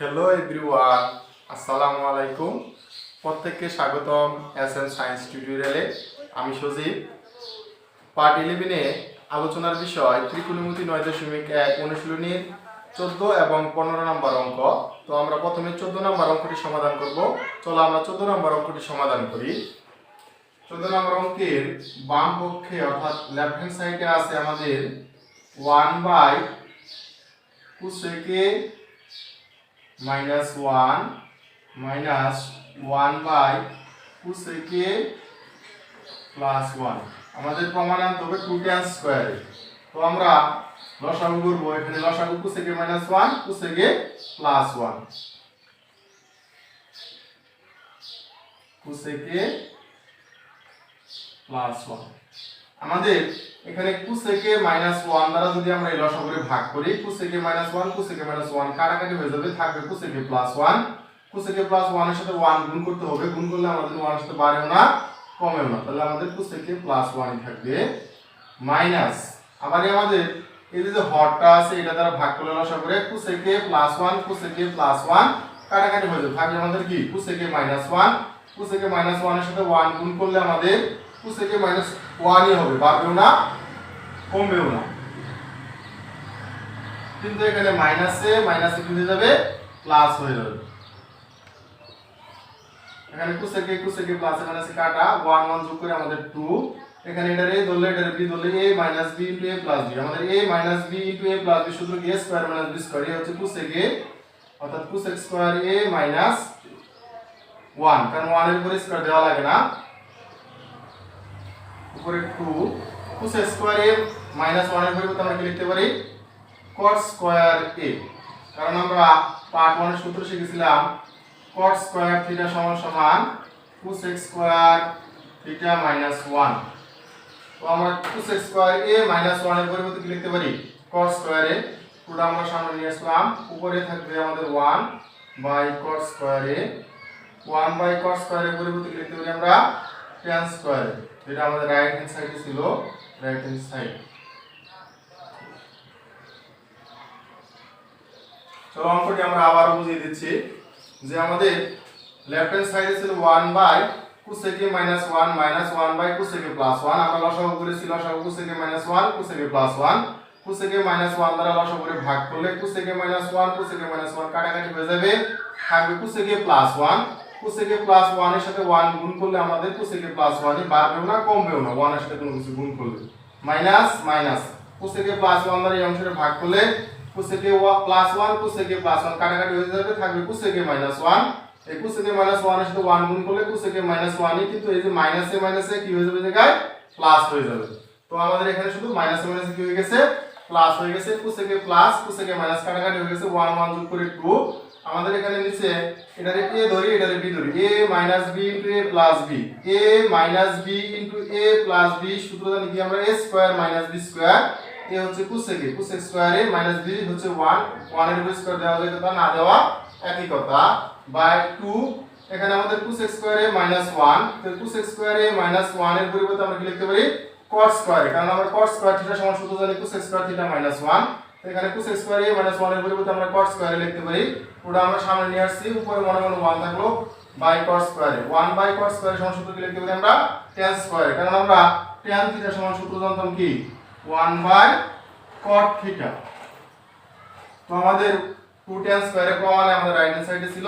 Hello everyone, আসসালামু আলাইকুম। প্রত্যেককে স্বাগতম এস.এম সায়েন্স টিউটোরিয়ালে। আমি সজীব। পার্ট 11-এ আলোচনার বিষয় ত্রিকোণমিতি 9.1 অনুশীলনীর 14 এবং 15 নম্বর অঙ্ক। তো আমরা প্রথমে 14 নম্বর অঙ্কটি সমাধান করব। চলো আমরা 14 নম্বর অঙ্কটি সমাধান করি। 14 নম্বর অঙ্কের বাম পক্ষে অর্থাৎ লেফট হ্যান্ড সাইডে আছে আমাদের 1/cosec -1 minus 1/cosec +1 আমাদের প্রমাণ আনতে হবে 2 tan স্কয়ারে। তো আমরা লসাগু করব। এখানে লসাগু cosec -1 cosec +1 cosec +1 আমাদের এখানে cosec -1 দ্বারা যদি আমরা এই লসাগুকে ভাগ করি, cosec -1 cosec -1 কাটাকাটি হয়ে যাবে, থাকবে cosec +1। cosec +1 এর সাথে 1 গুণ করতে হবে, গুণ করলে আমাদের 1 এর সাথে বাড়েও না কমেও না, তাহলে আমাদের cosec +1 থাকবে মাইনাস। আবার আমাদের এই যে হরটা আছে এটা দ্বারা ভাগ করলে লসাগুরে cosec +1 cosec +1 কাটাকাটি হয়ে যাবে, থাকবে আমাদের কি cosec -1। cosec -1 এর সাথে 1 গুণ করলে আমাদের cosec -1 হবে, বাড়বেও না কমবেও না। কিন্তু এখানে মাইনাসে কি হয়ে যাবে, প্লাস হয়ে যাবে। এখানে cosec প্লাসে মাইনাসে কাটা 1 1 যোগ করে আমাদের 2। এখানে এটার a ধরলে এটার b ধরলে a - b * a + b। আমাদের a - b * a + b সূত্র কি a² - b² এ হচ্ছে cosec অর্থাৎ cosec স্কয়ার a - 1, কারণ 1 এর উপরে স্কয়ার দেওয়া লাগে না, উপরে 2 cosec স্কয়ার a - 1 এর পরিবর্তে আমরা কি লিখতে পারি cot স্কয়ার a, কারণ আমরা পার্ট 1 এর সূত্র শিখেছিলাম cot স্কয়ার θ = cosec স্কয়ার θ - 1। তো আমরা cosec স্কয়ার a - 1 এর পরিবর্তে কি লিখতে পারি cot স্কয়ার a। পুরো আমরা সামনে নিয়ে আসলাম, উপরে থাকবে আমাদের 1/cot square a। 1/cot square এর পরিবর্তে কি লিখতে পারি আমরা tan স্কয়ার, যেটা আমাদের রাইট হ্যান্ড সাইডে ছিল, রাইট হ্যান্ড সাইড। চলো অঙ্কটি আমরা আবার বুঝিয়ে দিচ্ছি যে আমাদের লেফট হ্যান্ড সাইডে ছিল 1/cosec - 1 1/cosec +1। আমরা লসাগু করেছি, লসাগু cosec -1 cosec +1। cosec -1 দ্বারা লসাগু করে ভাগ করলে cosec -1 cosec -1 কাটাকাটি হয়ে যাবে, থাকবে cosec +1। cosec +1 এর সাথে 1 গুণ করলে আমাদের cosec +1 ই বাড়বেও না কমবেও না, 1 এর সাথে কোনো কিছু গুণ করলে মাইনাস মাইনাস। cosec +1 দ্বারা এই অংশটা ভাগ করলে cosec +1 cosec +1 কাটাকাটি হয়ে যাবে, থাকবে cosec -1। এই cosec -1 এর সাথে 1 গুণ করলে cosec -1 ই, কিন্তু এই যে মাইনাসে মাইনাসে কি হয়ে যাবে, জায়গায় প্লাস হয়ে যাবে। তো আমাদের এখানে শুধু মাইনাসে মাইনাসে কি হয়ে গেছে, প্লাস হয়ে গেছে। cosec প্লাস cosec মাইনাস কাটাকাটি হয়ে গেছে, 1 1 যোগ করে 2। আমাদের এখানে নিচে এটারে a ধরি এটারে b ধরি, a - b * a + b, a - b * a + b সূত্র জানি কি আমরা a² - b²। a হচ্ছে cosec স্কয়ার a - b হচ্ছে 1 এর উপর স্কয়ার দেওয়া যায় কথা না দেওয়া একই কথা, বাই 2। এখানে আমাদের cosec স্কয়ার a - 1, তো cosec স্কয়ার a - 1 এর পরিবর্তে আমরা কি লিখতে পারি cot স্কয়ার, কারণ আমরা cot স্কয়ার θ সমান সূত্র জানি cosec স্কয়ার θ - 1। তো এখানে cosec স্কয়ার a - 1 এর পরিবর্তে আমরা cot স্কয়ার লিখতে পারি। ওটা আমরা সামনে নিয়ে আসছি, উপরে মনে মনে 1 থাকলো, by cot square 1/cot square সমান সূত্র কি লিখতে পারি আমরা tan স্কয়ার, কারণ আমরা tan θ সমান সূত্র জানতাম কি 1/cot θ। তো আমাদের 2 tan স্কয়ারের প্রমাণে আমাদের রাইট হ্যান্ড সাইডে ছিল।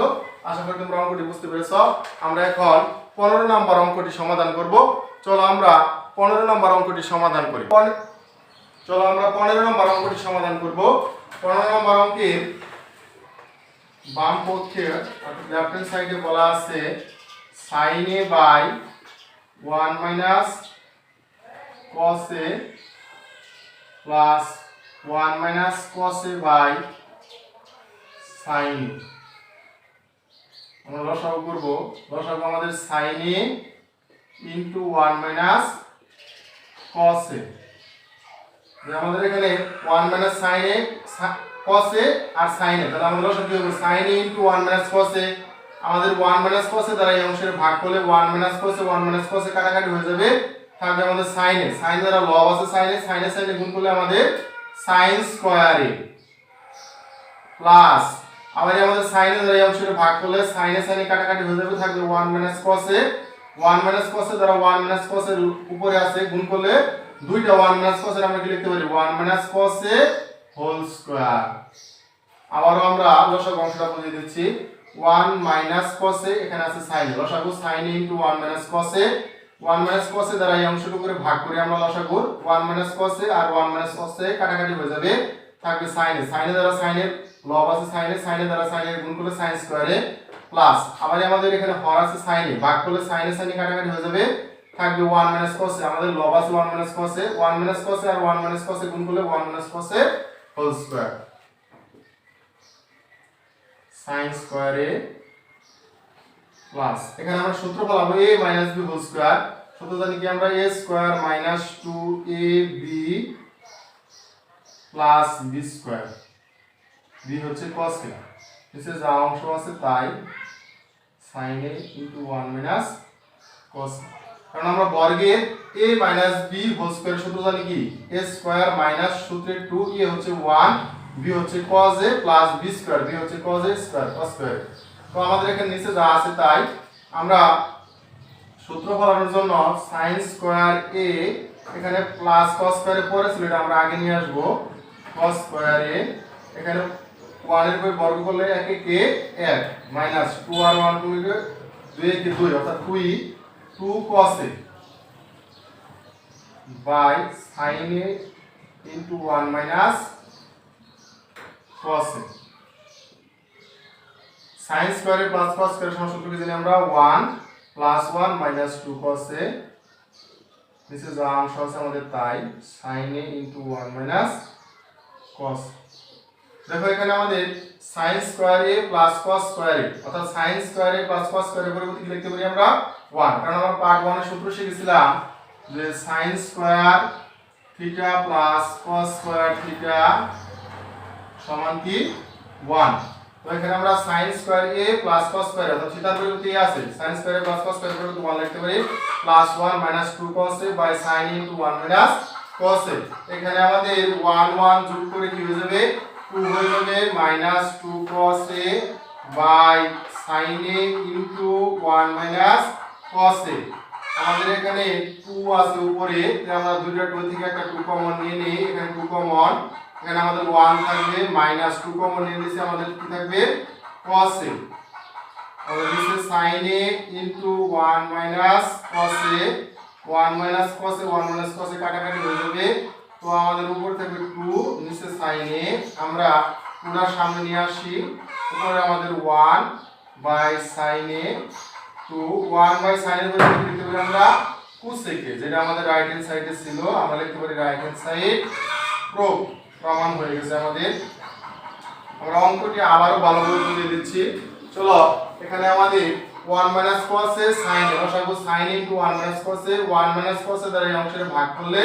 আশা করি তোমরা অঙ্কটি বুঝতে পেরেছো। আমরা এখন 15 নম্বর অঙ্কটি সমাধান করব। চলো আমরা 15 নম্বর অঙ্কটি সমাধান করি। চলো আমরা 15 নম্বর অঙ্কটি সমাধান করব। 15 নম্বর অঙ্কের বাম পক্ষে অর্থাৎ লেফট হ্যান্ড সাইডে বলা আছে sin a / 1 - cos a plus 1 - cos a / sin a। আমরা লসাগু করব, লসাগু আমাদের sin a * 1 - cos a। আমাদের এখানে 1 - sin a cos a R sin a, তাহলে আমরা লসাগু করব sin a * 1 - cos a। আমাদের 1 - cos a দ্বারা এই অংশের ভাগ করলে 1 - cos a 1 - cos a কাটাকাটি হয়ে যাবে, থাকবে আমাদের sin a। sin দ্বারা লব আছে sin a গুণ করলে আমাদের sin স্কয়ার a প্লাস আবার আমাদের সাইনে দ্বারা এই অংশটা ভাগ করলে সাইনে সাইনে কাটাকাটি হয়ে যাবে, থাকবে 1 minus cos a. 1 minus cos এ দ্বারা 1 মাইনাস cos এর উপরে আছে, গুণ করলে দুইটা 1 মাইনাস cos এর আমরা কি লিখতে পারি 1 minus cos a whole square. আবারও আমরা লসাগু অংশটা বুঝিয়ে দিচ্ছি। 1 মাইনাস cos এ, এখানে আছে sin এ, লসাগু sin A into 1 minus cos a. 1 minus cos এ দ্বারা এই অংশটুকু করে ভাগ করি আমরা লসাগু, 1 মাইনাস cos এ আর 1 মাইনাস cos এ কাটাকাটি হয়ে যাবে, থাকবে sin এ। sin এ দ্বারা sin এর লব আছে sin এ, sin এ দ্বারা sin এর গুণ করলে sin স্কয়ারে প্লাস আবার আমাদের এখানে হর আছে sin এ, ভাগ করলে sin এ sin এ কাটাকাটি হয়ে যাবে, থাকবে 1 মাইনাস cos এ। আমাদের লব আছে 1 minus cos a, 1 minus cos a আর 1 মাইনাস cos এ গুণ করলে 1 minus cos a whole square, sin স্কয়ারে প্লাস এখানে আমরা সূত্র পাবো a minus b whole square. সূত্র জানি কি আমরা a square minus 2ab plus b square, b হচ্ছে cos এ, নিচে যা অংশ আছে তাই sin a into 1 minus cos, কারণ আমরা বর্গের a minus b whole square সূত্র জানি কি a স্কয়ার মাইনাস সূত্রে 2a হচ্ছে 1, b হচ্ছে cos a plus b square, b হচ্ছে cos a square cos square. তো আমাদের এখানে নিচে যা আছে তাই আমরা সূত্র ফলানোর জন্য sin স্কয়ার a এখানে প্লাস cos স্কয়ারে পরে ছিল, এটা আমরা আগে নিয়ে আসব, cos স্কয়ার a এখানে 1 এর উপর বর্গ করলে 1 এ কে 1 মাইনাস 2 আর 1 2 এ 2 এ কে 2 অর্থাৎ 2 cos a by sin a into 1 minus cos a। sin স্কয়ারে প্লাস cos স্কয়ারে সমান সূত্র কি জানি আমরা 1 প্লাস 1 মাইনাস 2 cos a, নিচে যা অংশ আছে আমাদের তাই sin a into 1 minus cos। দেখো এখানে আমাদের sin square a plus cos square a অর্থাৎ sin square a plus cos square a পরিবর্তে কি লিখতে পারি আমরা 1, কারণ আমরা পার্ট 1 এর সূত্র শিখেছিলাম যে sin square theta plus cos square theta সমান কি 1। তো এখানে আমরা sin square a plus cos square অর্থাৎ থিটার পরিবর্তে a আছে, sin square a plus cos square পরিবর্তে 1 লিখতে পারি plus 1 minus 2 cos a by sin into 1 minus cos a। এখানে আমাদের 1 1 যোগ করে কি হয়ে যাবে 2 হয়ে যাবে minus 2 cos a by sin a into 1 minus cos a। আমাদের এখানে 2 আছে উপরে, তাই আমরা দুইটা 2 থেকে একটা 2 কমন নিয়ে নেই, এখানে 2 কমন, এখানে আমাদের 1 থাকবে মাইনাস 2 কমন নিয়ে নিছি, আমাদের কি থাকবে cos a, আমাদের নিচে sin a into 1 minus cos a, 1 minus cos a 1 minus cos a কাটাকাটি হয়ে যাবে, তো আমাদের উপর থাকবে 2 নিচে sin a, আমরা পুরো সামনে নিয়ে আসি, উপরে আমাদের 1 by sin a 2 1 by sin এর পরিবর্তে লিখতে পারি আমরা cosec, যেটা আমাদের রাইট হ্যান্ড সাইডে ছিল আমরা লিখতে পারি রাইট হ্যান্ড সাইড প্রমাণ হয়ে গেছে আমাদের। আমরা অঙ্কটি আবারও ভালোভাবে বুঝিয়ে দিচ্ছি, চলো এখানে আমাদের 1 minus cos a sin a লসাগু sin into 1 minus cos a, 1 minus cos a দ্বারা এই অংশটা ভাগ করলে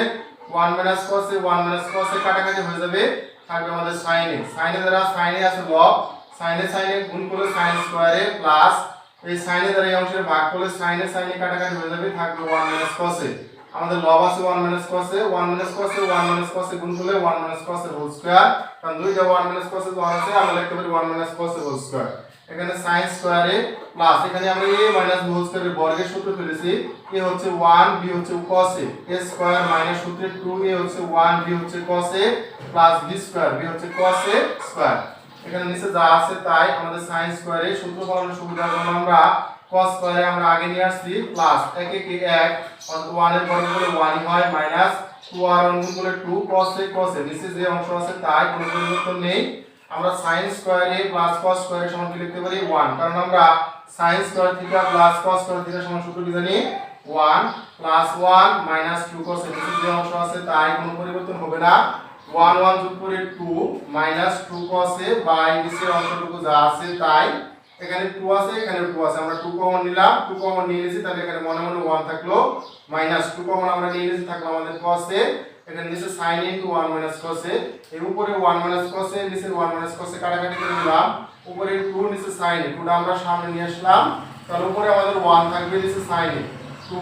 1 minus cos a 1 minus cos a কাটাকাটি হয়ে যাবে, থাকবে আমাদের sin a, sin a দ্বারা sin a আছে লব, sin a গুণ করলে sin স্কয়ারে প্লাস এই sin a দ্বারা এই অংশটা ভাগ করলে sin a কাটাকাটি হয়ে যাবে, থাকবে 1 মাইনাস cos a। আমাদের লব আছে 1 minus cos a, 1 minus cos a 1 minus cos a গুণ করলে 1 minus cos a whole square, কারণ দুইটা 1 মাইনাস cos a যখন আছে আমরা লিখতে পারি 1 minus cos a whole square. এখানে sin স্কয়ারে প্লাস এখানে আমরা a মাইনাস b হোল স্কয়ারের বর্গের সূত্র ফেলেছি, a হচ্ছে 1 b হচ্ছে cos a, a square minus সূত্রে 2a হচ্ছে 1 b হচ্ছে cos a plus b square b হচ্ছে cos a স্কয়ার। এখানে নিচে যা আছে তাই আমাদের sin স্কয়ারে সূত্র ফলানোর সুবিধার জন্য আমরা cos স্কয়ারে আমরা আগে নিয়ে আসছি প্লাস 1 এ 1 অর্থাৎ 1 এর বর্গ করলে 1 হয় মাইনাস 2 আর 1 গুণ করলে 2 cos a নিচে যে অংশ আছে তাই কোনো পরিবর্তন নেই, আমরা sin স্কয়ারে প্লাস cos স্কয়ারে সমান কি লিখতে পারি 1, কারণ আমরা sin square theta plus cos square theta সমান সূত্র কি জানি 1 প্লাস 1 মাইনাস 2 cos a নিচে যে অংশ আছে তাই কোনো পরিবর্তন হবে না, 1 1 যোগ করে 2 মাইনাস 2 cos a বাই নিচের অংশটুকু যা আছে তাই, এখানে 2 আছে এখানে 2 আছে, আমরা 2 কমন নিলাম, 2 কমন নিয়ে নিয়েছি, তাহলে এখানে মনে মনে 1 থাকলো মাইনাস 2 কমন আমরা নিয়ে নিয়েছি, থাকলো আমাদের cos a, এখানে নিচে sin into 1 minus cos a, এর উপরে 1 মাইনাস cos a নিচে 1 মাইনাস cos a কাটাকাটি করে দিলাম, উপরে 2 নিচে sin a 2টা আমরা সামনে নিয়ে আসলাম, তার উপরে আমাদের 1 থাকবে নিচে sin a 2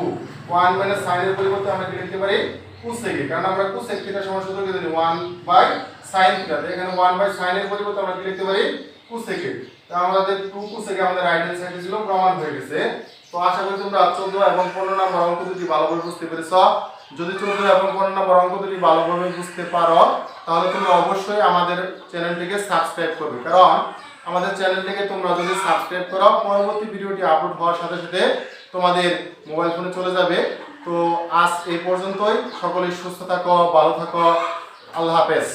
1 মাইনাস sin এর পরিবর্তে আমরা কি লিখতে পারি cosec, কারণ আমরা cosec থিটা সমান সূত্র কি জানি 1 বাই sin থিটা, এখানে 1 বাই sin এর পরিবর্তে আমরা কি লিখতে পারি cosec। তো আমাদের 2 কোসেকে আমাদের রাইট হ্যান্ড সাইডে ছিল প্রমাণ হয়ে গেছে। তো আশা করি তোমরা 14 এবং 15 নম্বর অঙ্ক দুটি ভালোভাবে বুঝতে পেরেছো। যদি 14 এবং 15 নম্বর অঙ্ক দুটি ভালোভাবে বুঝতে পারো তাহলে তোমরা অবশ্যই আমাদের চ্যানেলটিকে সাবস্ক্রাইব করবে, কারণ আমাদের চ্যানেলটিকে তোমরা যদি সাবস্ক্রাইব করো পরবর্তী ভিডিওটি আপলোড হওয়ার সাথে সাথে তোমাদের মোবাইল ফোনে চলে যাবে। তো আজ এই পর্যন্তই, সকলেই সুস্থ থাকো, ভালো থাকো, আল্লাহ হাফেজ।